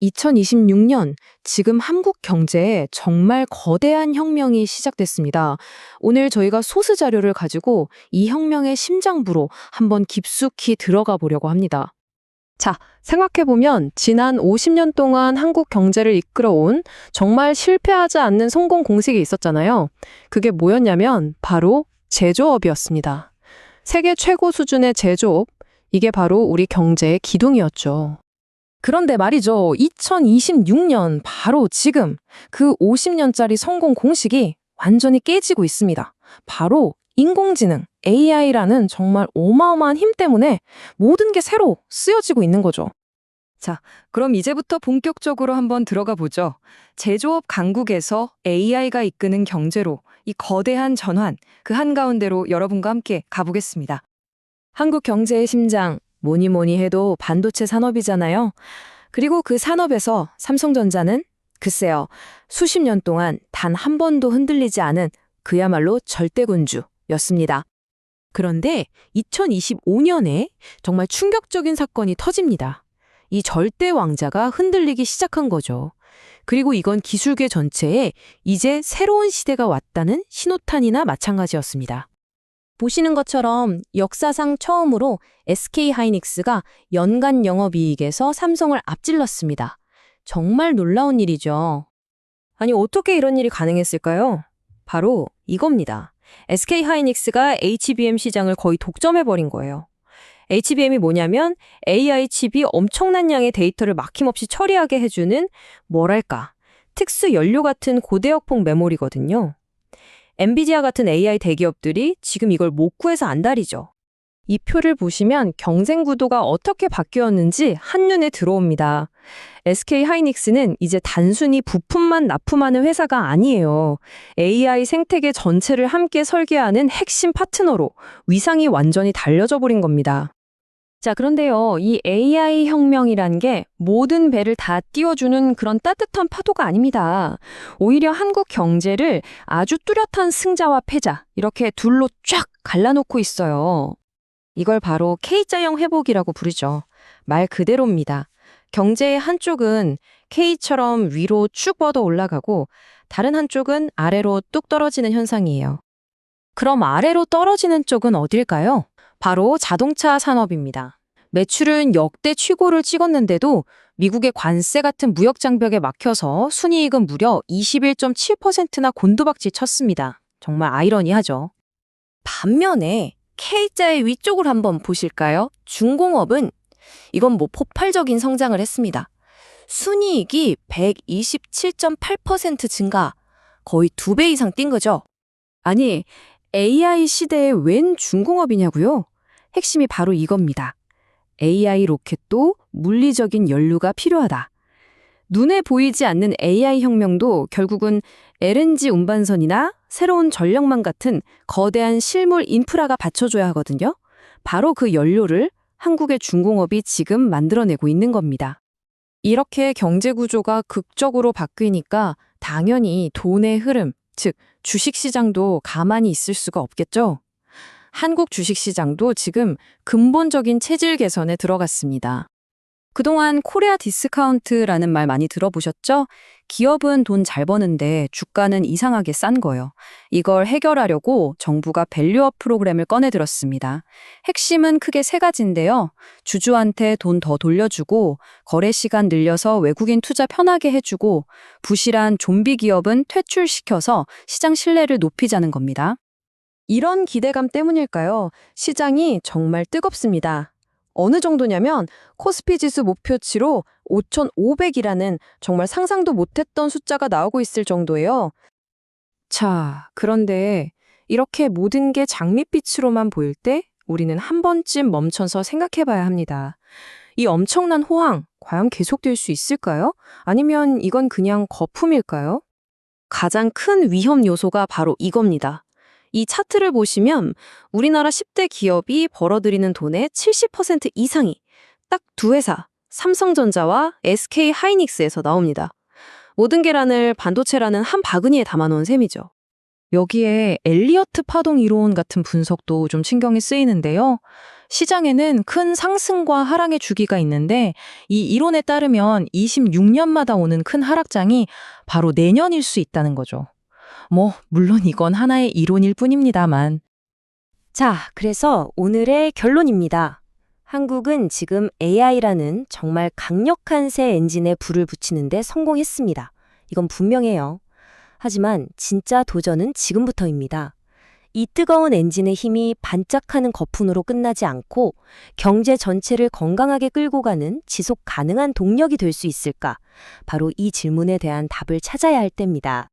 2026년 지금 한국 경제에 정말 거대한 혁명이 시작됐습니다. 오늘 저희가 소스 자료를 가지고 이 혁명의 심장부로 한번 깊숙이 들어가 보려고 합니다. 자, 생각해보면 지난 50년 동안 한국 경제를 이끌어온 정말 실패하지 않는 성공 공식이 있었잖아요. 그게 뭐였냐면 바로 제조업이었습니다. 세계 최고 수준의 제조업, 이게 바로 우리 경제의 기둥이었죠. 그런데 말이죠, 2026년 바로 지금 그 50년짜리 성공 공식이 완전히 깨지고 있습니다. 바로 인공지능, AI라는 정말 어마어마한 힘 때문에 모든 게 새로 쓰여지고 있는 거죠. 자, 그럼 이제부터 본격적으로 한번 들어가 보죠. 제조업 강국에서 AI가 이끄는 경제로 이 거대한 전환, 그 한가운데로 여러분과 함께 가보겠습니다. 한국 경제의 심장, 뭐니 뭐니 해도 반도체 산업이잖아요. 그리고 그 산업에서 삼성전자는 글쎄요, 수십 년 동안 단 한 번도 흔들리지 않은 그야말로 절대군주였습니다. 그런데 2025년에 정말 충격적인 사건이 터집니다. 이 절대 왕자가 흔들리기 시작한 거죠. 그리고 이건 기술계 전체에 이제 새로운 시대가 왔다는 신호탄이나 마찬가지였습니다. 보시는 것처럼 역사상 처음으로 SK하이닉스가 연간 영업이익에서 삼성을 앞질렀습니다. 정말 놀라운 일이죠. 아니, 어떻게 이런 일이 가능했을까요? 바로 이겁니다. SK하이닉스가 HBM 시장을 거의 독점해버린 거예요. HBM이 뭐냐면 AI 칩이 엄청난 양의 데이터를 막힘없이 처리하게 해주는 뭐랄까, 특수 연료 같은 고대역폭 메모리거든요. 엔비디아 같은 AI 대기업들이 지금 이걸 못 구해서 안달이죠. 이 표를 보시면 경쟁 구도가 어떻게 바뀌었는지 한눈에 들어옵니다. SK하이닉스는 이제 단순히 부품만 납품하는 회사가 아니에요. AI 생태계 전체를 함께 설계하는 핵심 파트너로 위상이 완전히 달려져 버린 겁니다. 자, 그런데요, 이 AI 혁명이란 게 모든 배를 다 띄워주는 그런 따뜻한 파도가 아닙니다. 오히려 한국 경제를 아주 뚜렷한 승자와 패자, 이렇게 둘로 쫙 갈라놓고 있어요. 이걸 바로 K자형 회복이라고 부르죠. 말 그대로입니다. 경제의 한쪽은 K처럼 위로 쭉 뻗어 올라가고 다른 한쪽은 아래로 뚝 떨어지는 현상이에요. 그럼 아래로 떨어지는 쪽은 어딜까요? 바로 자동차 산업입니다. 매출은 역대 최고를 찍었는데도 미국의 관세 같은 무역 장벽에 막혀서 순이익은 무려 21.7%나 곤두박질 쳤습니다. 정말 아이러니하죠. 반면에 K자의 위쪽을 한번 보실까요? 중공업은 이건 폭발적인 성장을 했습니다. 순이익이 127.8% 증가, 거의 2배 이상 뛴 거죠. 아니, AI 시대에 웬 중공업이냐고요? 핵심이 바로 이겁니다. AI 로켓도 물리적인 연료가 필요하다. 눈에 보이지 않는 AI 혁명도 결국은 LNG 운반선이나 새로운 전력망 같은 거대한 실물 인프라가 받쳐줘야 하거든요. 바로 그 연료를 한국의 중공업이 지금 만들어내고 있는 겁니다. 이렇게 경제 구조가 극적으로 바뀌니까 당연히 돈의 흐름, 즉 주식시장도 가만히 있을 수가 없겠죠. 한국 주식시장도 지금 근본적인 체질 개선에 들어갔습니다. 그동안 코리아 디스카운트라는 말 많이 들어보셨죠? 기업은 돈 잘 버는데 주가는 이상하게 싼 거예요. 이걸 해결하려고 정부가 밸류업 프로그램을 꺼내들었습니다. 핵심은 크게 세 가지인데요. 주주한테 돈 더 돌려주고, 거래 시간 늘려서 외국인 투자 편하게 해주고, 부실한 좀비 기업은 퇴출시켜서 시장 신뢰를 높이자는 겁니다. 이런 기대감 때문일까요? 시장이 정말 뜨겁습니다. 어느 정도냐면 코스피 지수 목표치로 5,500이라는 정말 상상도 못했던 숫자가 나오고 있을 정도예요. 자, 그런데 이렇게 모든 게 장밋빛으로만 보일 때 우리는 한 번쯤 멈춰서 생각해 봐야 합니다. 이 엄청난 호황, 과연 계속될 수 있을까요? 아니면 이건 그냥 거품일까요? 가장 큰 위험 요소가 바로 이겁니다. 이 차트를 보시면 우리나라 10대 기업이 벌어들이는 돈의 70% 이상이 딱 두 회사, 삼성전자와 SK하이닉스에서 나옵니다. 모든 계란을 반도체라는 한 바구니에 담아놓은 셈이죠. 여기에 엘리어트 파동 이론 같은 분석도 좀 신경이 쓰이는데요. 시장에는 큰 상승과 하락의 주기가 있는데 이 이론에 따르면 26년마다 오는 큰 하락장이 바로 내년일 수 있다는 거죠. 물론 이건 하나의 이론일 뿐입니다만. 자, 그래서 오늘의 결론입니다. 한국은 지금 AI라는 정말 강력한 새 엔진에 불을 붙이는데 성공했습니다. 이건 분명해요. 하지만 진짜 도전은 지금부터입니다. 이 뜨거운 엔진의 힘이 반짝하는 거품으로 끝나지 않고 경제 전체를 건강하게 끌고 가는 지속 가능한 동력이 될 수 있을까? 바로 이 질문에 대한 답을 찾아야 할 때입니다.